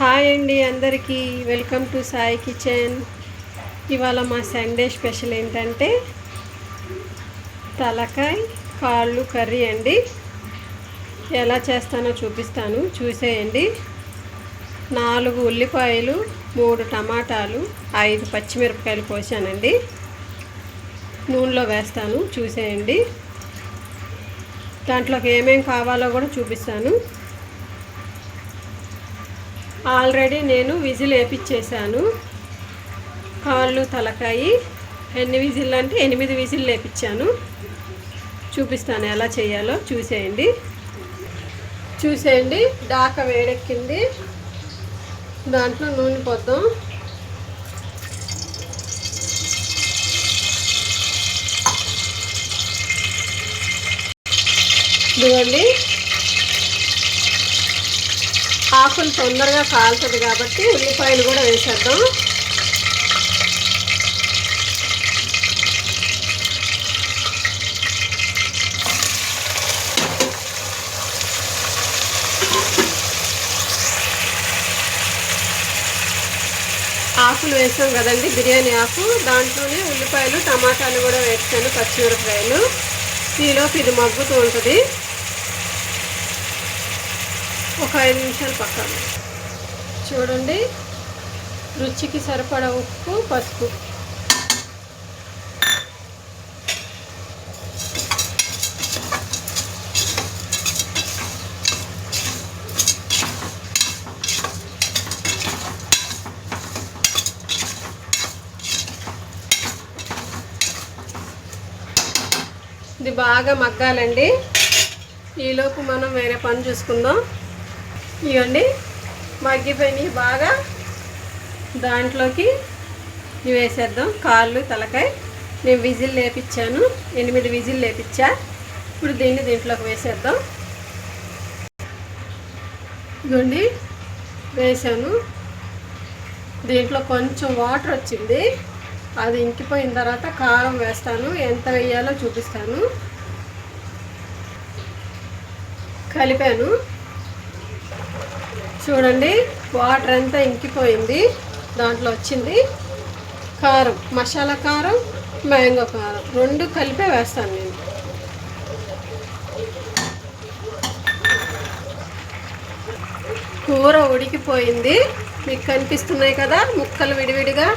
Hi అండి అందరికీ welcome to Sai kitchen. ఇవాళ మా సండే స్పెషల్ ఏంటంటే తలకాయ కాళ్ళు కర్రీ అండి. ఎలా చేస్తానో చూపిస్తాను, చూసేయండి. 4 ఉల్లిపాయలు, 3 టమాటాలు, 5 పచ్చిమిరపకాయలు కోసానండి. నూనెలో వేస్తాను, చూసేయండి. దాంట్లోకి ఏమేం కావాలో కూడా చూపిస్తాను. ఆల్రెడీ నేను విజిల్ వేపించేసాను. కాళ్ళు తలకాయ ఎన్ని విజిల్ అంటే 8 విజిల్ వేపించాను. చూపిస్తాను ఎలా చేయాలో, చూసేయండి. దాక వేడెక్కింది. దాంట్లో నూనె పోద్దాం. ఇదిగోండి, ఆకులు తొందరగా కాలుతుంది కాబట్టి ఉల్లిపాయలు కూడా వేసేద్దాం. ఆకులు వేసాం కదండి, బిర్యానీ ఆకు. దాంట్లోనే ఉల్లిపాయలు టమాటాలు కూడా వేసాను, పచ్చిమిరపకాయలు. ఈలోపు ఇది మగ్గుతూ ఉంటుంది. ఒక 5 నిమిషాలు పక్కన చూడండి. రుచికి సరిపడా ఉప్పు, పసుపు. ఇది బాగా మగ్గాలండి. ఈలోపు మనం వేరే పని చూసుకుందాం. ఇవ్వండి, మగ్గిపోయినాయి బాగా. దాంట్లోకి ఇవి వేసేద్దాం. కాళ్ళు తలకాయ నేను విజిల్ లేపించాను, 8 విజిల్ లేపించా. ఇప్పుడు దీంట్లోకి వేసేద్దాం. ఇవ్వండి, వేసాను. దీంట్లో కొంచెం వాటర్ వచ్చింది. అది ఇంకిపోయిన తర్వాత కారం వేస్తాను. ఎంత వేయాలో చూపిస్తాను. కలిపాను. చూడండి, వాటర్ అంతా ఇంకిపోయింది. దాంట్లో వచ్చింది కారం, మసాలా కారం, మ్యాంగో కారం 2 కలిపే వేస్తాను నేను. కూర ఉడికిపోయింది. మీకు కనిపిస్తున్నాయి కదా ముక్కలు విడివిడిగా.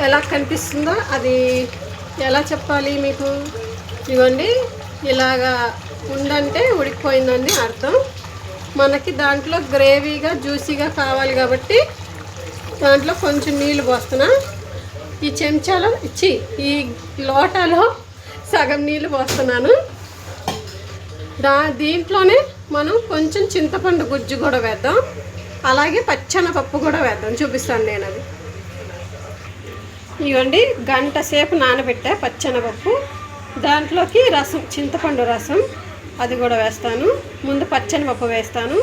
ఎలా కనిపిస్తుందో అది ఎలా చెప్పాలి మీకు. ఇవ్వండి, ఇలాగా ఉందంటే ఉడికిపోయిందని అర్థం. మనకి దాంట్లో గ్రేవీగా జ్యూసీగా కావాలి కాబట్టి దాంట్లో కొంచెం నీళ్ళు పోస్తున్నా. ఈ చెంచాలో ఈ లోటాలో సగం నీళ్ళు పోస్తున్నాను. దీంట్లోనే మనం కొంచెం చింతపండు గుజ్జు కూడా వేద్దాం. అలాగే పచ్చెనపప్పు కూడా వేద్దాం, చూపిస్తాను నేను అది. ఇవ్వండి, గంట సేపు నానబెట్టా పచ్చెనపప్పు. దాంట్లోకి రసం, చింతపండు రసం, అది కూడా వేస్తాను. ముందు పచ్చెనపప్పు వేస్తాను.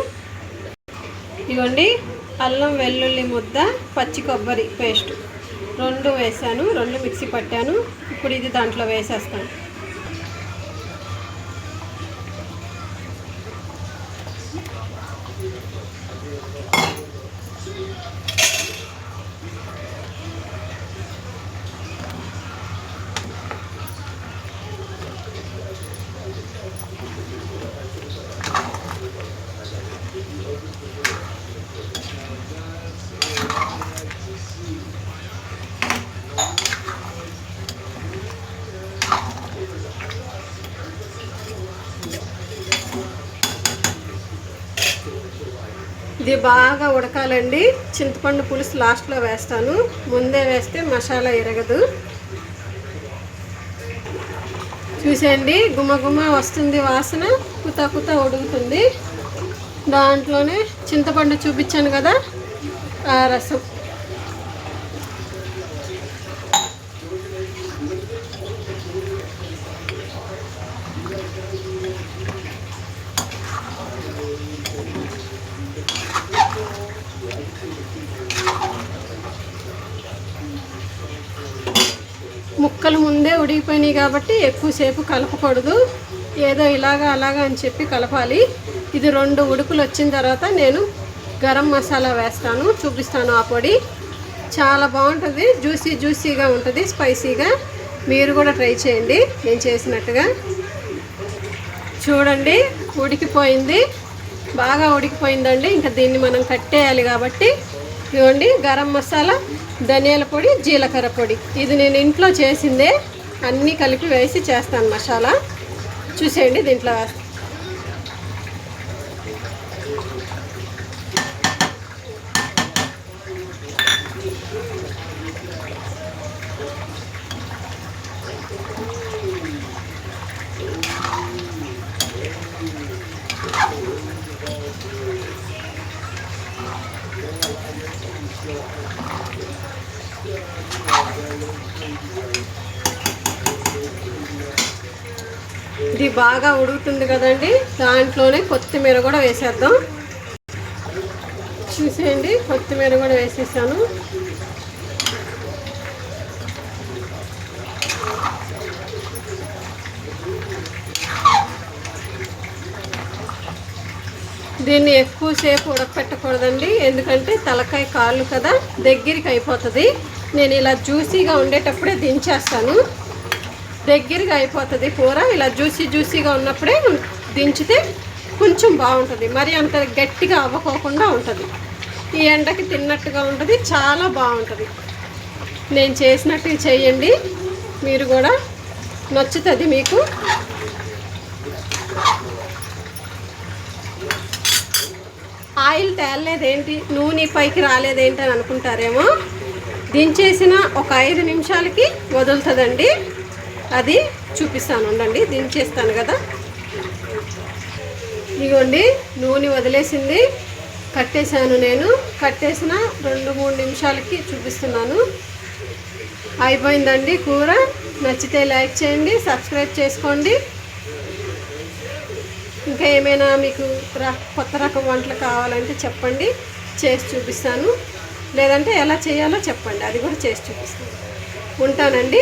ఇవ్వండి, అల్లం వెల్లుల్లి ముద్ద, పచ్చి కొబ్బరి పేస్ట్ 2 వేసాను. 2 మిక్సీ పట్టాను. ఇప్పుడు ఇది దాంట్లో వేసేస్తాను. ఇది బాగా ఉడకాలండి. చింతపండు పులుసు లాస్ట్లో వేస్తాను, ముందే వేస్తే మసాలా ఎరగదు. చూసేయండి, గుమ్మగుమ్మ వస్తుంది వాసన, కుత ఉడుకుతుంది. దాంట్లోనే చింతపండు చూపించాను కదా, ఆ రసం. ముక్కలు ముందే ఉడికిపోయినాయి కాబట్టి ఎక్కువసేపు కలపకూడదు. ఏదో ఇలాగా అలాగా అని చెప్పి కలపాలి. ఇది 2 ఉడుకులు వచ్చిన తర్వాత నేను గరం మసాలా వేస్తాను, చూపిస్తాను. ఆ పొడి చాలా బాగుంటుంది, జ్యూసీగా ఉంటుంది, స్పైసీగా. మీరు కూడా ట్రై చేయండి నేను చేసినట్టుగా. చూడండి ఉడికిపోయింది, బాగా ఉడికిపోయిందండి. ఇంకా దీన్ని మనం కట్టేయాలి కాబట్టి ఇవ్వండి గరం మసాలా, ధనియాల పొడి, జీలకర్ర పొడి. ఇది నేను ఇంట్లో చేసిందే, అన్నీ కలిపి వేసి చేస్తాను మసాలా. చూసేయండి దీంట్లో వేస్తాను. ఇది బాగా ఉడుకుతుంది కదండి, దాంట్లోనే కొత్తిమీర కూడా వేసేద్దాం. చూసేయండి కొత్తిమీర కూడా వేసేసాను. దీన్ని ఎక్కువసేపు ఉడకపెట్టకూడదండి, ఎందుకంటే తలకాయ కాళ్ళు కదా, దగ్గరికి అయిపోతుంది. నేను ఇలా జ్యూసీగా ఉండేటప్పుడే దించేస్తాను, దగ్గరగా అయిపోతుంది కూర. ఇలా జ్యూసీగా ఉన్నప్పుడే దించితే కొంచెం బాగుంటుంది, మరి అంత గట్టిగా అవ్వకోకుండా ఉంటుంది. ఈ ఎండకి తిన్నట్టుగా ఉంటుంది, చాలా బాగుంటుంది. నేను చేసినట్టు చేయండి, మీరు కూడా నచ్చుతుంది మీకు. ఆయిల్ తేలేదేంటి, నూనె పైకి రాలేదేంటి అని అనుకుంటారేమో. దించేసిన ఒక 5 నిమిషాలకి వదులుతుందండి, అది చూపిస్తాను ఉండండి. దించేస్తాను కదా, ఇదిగోండి నూనె వదిలేసింది, కట్టేశాను. నేను కట్టేసిన 2-3 నిమిషాలకి చూపిస్తున్నాను. అయిపోయిందండి కూర. నచ్చితే లైక్ చేయండి, సబ్స్క్రైబ్ చేసుకోండి. ఇంకా ఏమైనా మీకు కొత్త రకం వంటలు కావాలంటే చెప్పండి, చేసి చూపిస్తాను. లేదంటే ఎలా చేయాలో చెప్పండి, అది కూడా చేసి చూపిస్తాను. ఉంటానండి.